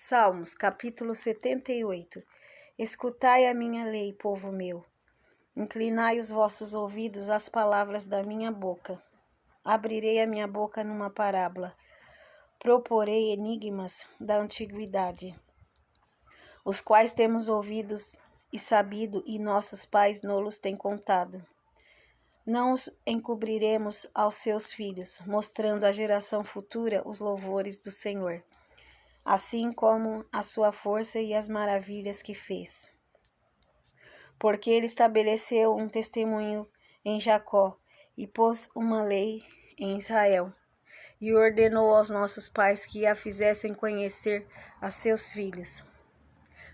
Salmos, capítulo 78. Escutai a minha lei, povo meu. Inclinai os vossos ouvidos às palavras da minha boca. Abrirei a minha boca numa parábola. Proporei enigmas da antiguidade, os quais temos ouvidos e sabido, e nossos pais nos têm contado. Não os encobriremos aos seus filhos, mostrando à geração futura os louvores do Senhor, assim como a sua força e as maravilhas que fez. Porque ele estabeleceu um testemunho em Jacó e pôs uma lei em Israel, e ordenou aos nossos pais que a fizessem conhecer a seus filhos,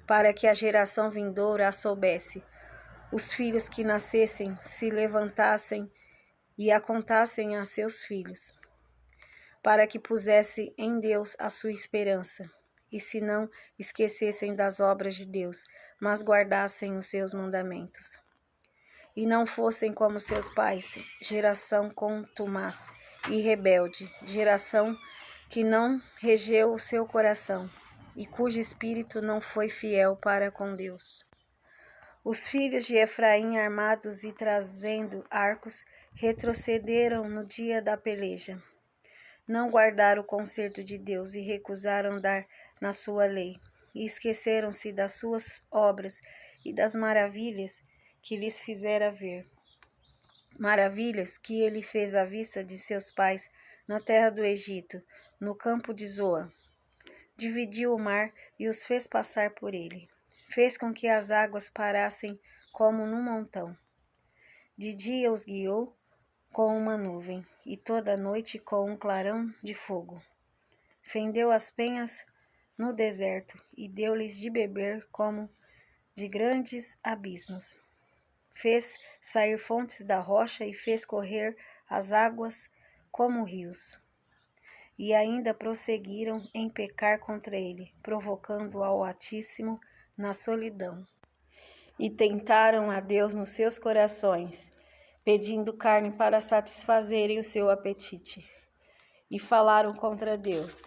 para que a geração vindoura a soubesse. Os filhos que nascessem se levantassem e a contassem a seus filhos, para que pusesse em Deus a sua esperança, e se não esquecessem das obras de Deus, mas guardassem os seus mandamentos. E não fossem como seus pais, geração contumaz e rebelde, geração que não regeu o seu coração, e cujo espírito não foi fiel para com Deus. Os filhos de Efraim, armados e trazendo arcos, retrocederam no dia da peleja. Não guardaram o concerto de Deus e recusaram andar na sua lei, e esqueceram-se das suas obras e das maravilhas que lhes fizera ver. Maravilhas que ele fez à vista de seus pais na terra do Egito, no campo de Zoan. Dividiu o mar e os fez passar por ele. Fez com que as águas parassem como num montão. De dia os guiou com uma nuvem, e toda a noite com um clarão de fogo. Fendeu as penhas no deserto, e deu-lhes de beber como de grandes abismos. Fez sair fontes da rocha, e fez correr as águas como rios. E ainda prosseguiram em pecar contra ele, provocando ao Altíssimo na solidão. E tentaram a Deus nos seus corações, pedindo carne para satisfazerem o seu apetite. E falaram contra Deus,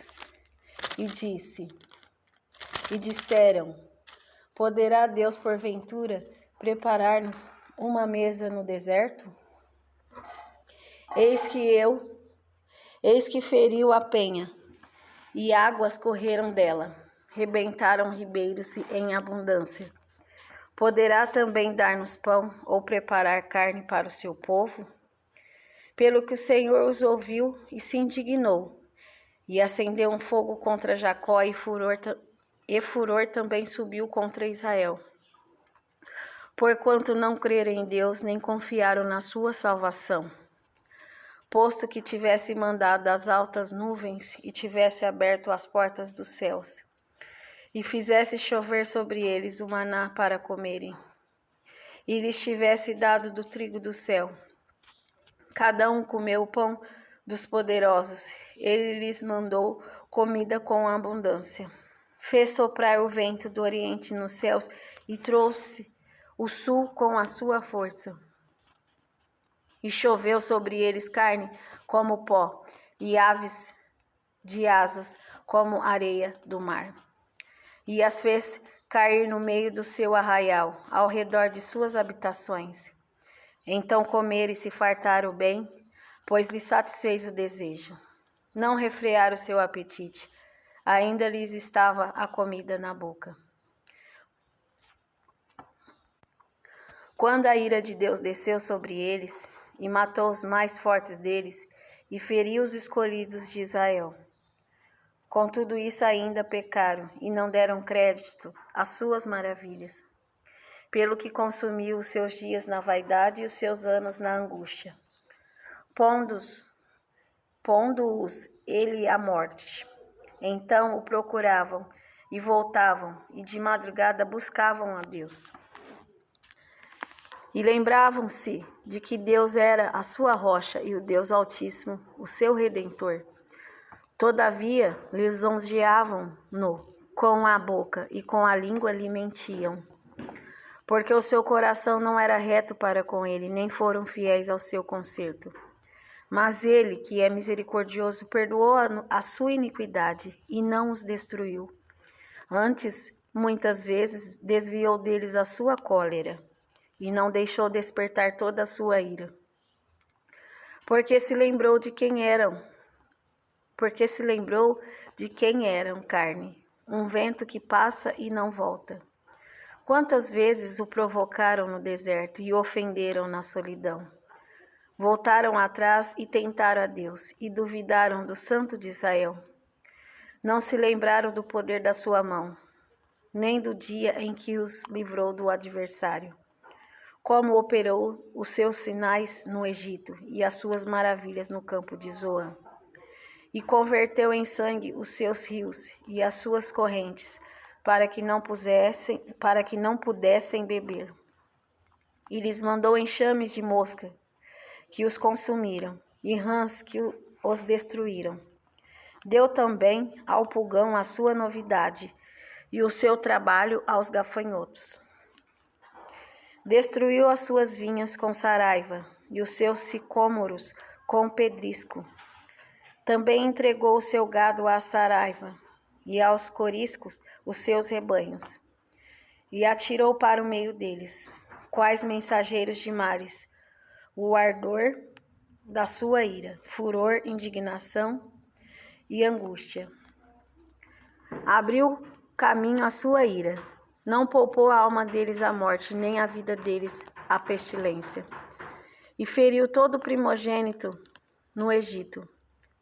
e disseram: poderá Deus, porventura, preparar-nos uma mesa no deserto? Eis que feriu a penha, e águas correram dela, rebentaram ribeiros em abundância. Poderá também dar-nos pão, ou preparar carne para o seu povo? Pelo que o Senhor os ouviu e se indignou, e acendeu um fogo contra Jacó, e furor também subiu contra Israel. Porquanto não creram em Deus, nem confiaram na sua salvação. Posto que tivesse mandado as altas nuvens, e tivesse aberto as portas dos céus, e fizesse chover sobre eles o maná para comerem, e lhes tivesse dado do trigo do céu. Cada um comeu o pão dos poderosos, ele lhes mandou comida com abundância. Fez soprar o vento do oriente nos céus, e trouxe o sul com a sua força. E choveu sobre eles carne como pó, e aves de asas como areia do mar. E as fez cair no meio do seu arraial, ao redor de suas habitações. Então comeram e se fartaram bem, pois lhes satisfez o desejo. Não refrearam o seu apetite, ainda lhes estava a comida na boca. Quando a ira de Deus desceu sobre eles, e matou os mais fortes deles, e feriu os escolhidos de Israel. Com tudo isso ainda pecaram, e não deram crédito às suas maravilhas, pelo que consumiu os seus dias na vaidade e os seus anos na angústia, pondo-os ele à morte. Então o procuravam, e voltavam, e de madrugada buscavam a Deus. E lembravam-se de que Deus era a sua rocha e o Deus Altíssimo, o seu Redentor. Todavia, lisonjeavam-no com a boca e com a língua lhe mentiam, porque o seu coração não era reto para com ele, nem foram fiéis ao seu concerto. Mas ele, que é misericordioso, perdoou a sua iniquidade e não os destruiu. Antes, muitas vezes, desviou deles a sua cólera e não deixou despertar toda a sua ira. Porque se lembrou de quem eram carne, um vento que passa e não volta. Quantas vezes o provocaram no deserto e o ofenderam na solidão? Voltaram atrás e tentaram a Deus e duvidaram do Santo de Israel. Não se lembraram do poder da sua mão, nem do dia em que os livrou do adversário, como operou os seus sinais no Egito e as suas maravilhas no campo de Zoan. E converteu em sangue os seus rios e as suas correntes, para que não pudessem beber. E lhes mandou enxames de mosca, que os consumiram, e rãs que os destruíram. Deu também ao pulgão a sua novidade, e o seu trabalho aos gafanhotos. Destruiu as suas vinhas com saraiva, e os seus sicômoros com pedrisco. Também entregou o seu gado à saraiva, e aos coriscos os seus rebanhos. E atirou para o meio deles, quais mensageiros de mares, o ardor da sua ira, furor, indignação e angústia. Abriu caminho à sua ira, não poupou a alma deles à morte, nem a vida deles à pestilência. E feriu todo o primogênito no Egito,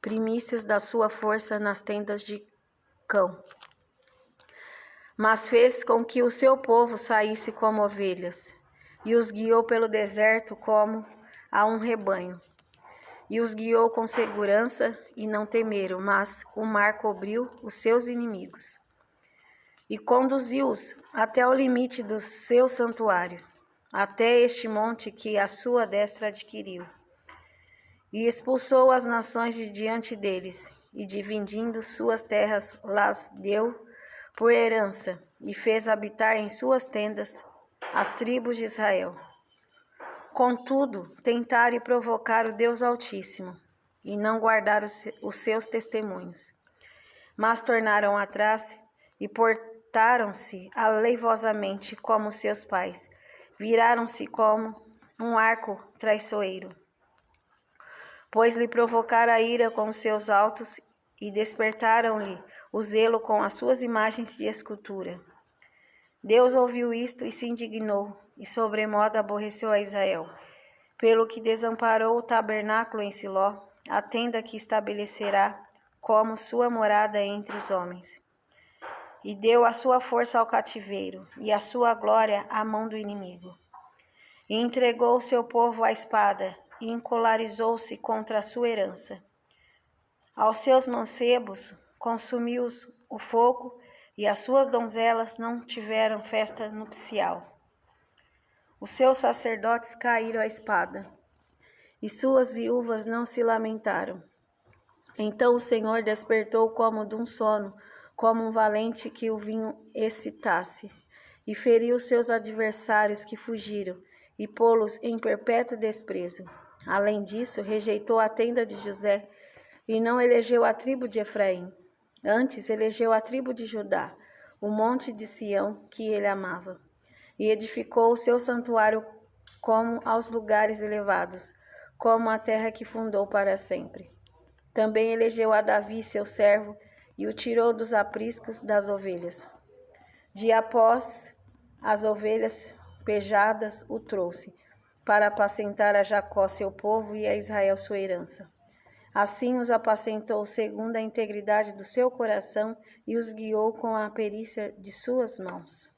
primícias da sua força nas tendas de cão. Mas fez com que o seu povo saísse como ovelhas, e os guiou pelo deserto como a um rebanho. E os guiou com segurança e não temeram, mas o mar cobriu os seus inimigos. E conduziu-os até o limite do seu santuário, até este monte que a sua destra adquiriu. E expulsou as nações de diante deles, e dividindo suas terras, las deu por herança, e fez habitar em suas tendas as tribos de Israel. Contudo, tentaram provocar o Deus Altíssimo, e não guardaram os seus testemunhos. Mas tornaram atrás, e portaram-se aleivosamente como seus pais. Viraram-se como um arco traiçoeiro. Pois lhe provocaram a ira com os seus altos, e despertaram-lhe o zelo com as suas imagens de escultura. Deus ouviu isto e se indignou, e sobremodo aborreceu a Israel, pelo que desamparou o tabernáculo em Siló, a tenda que estabelecerá como sua morada entre os homens. E deu a sua força ao cativeiro, e a sua glória à mão do inimigo. E entregou o seu povo à espada, e encolarizou-se contra a sua herança. Aos seus mancebos consumiu-os o fogo, e as suas donzelas não tiveram festa nupcial. Os seus sacerdotes caíram à espada, e suas viúvas não se lamentaram. Então o Senhor despertou como de um sono, como um valente que o vinho excitasse, e feriu seus adversários que fugiram, e pô-los em perpétuo desprezo. Além disso, rejeitou a tenda de José, e não elegeu a tribo de Efraim. Antes elegeu a tribo de Judá, o monte de Sião que ele amava. E edificou o seu santuário como aos lugares elevados, como a terra que fundou para sempre. Também elegeu a Davi, seu servo, e o tirou dos apriscos das ovelhas. De após as ovelhas pejadas o trouxe, para apacentar a Jacó, seu povo, e a Israel, sua herança. Assim os apacentou segundo a integridade do seu coração, e os guiou com a perícia de suas mãos.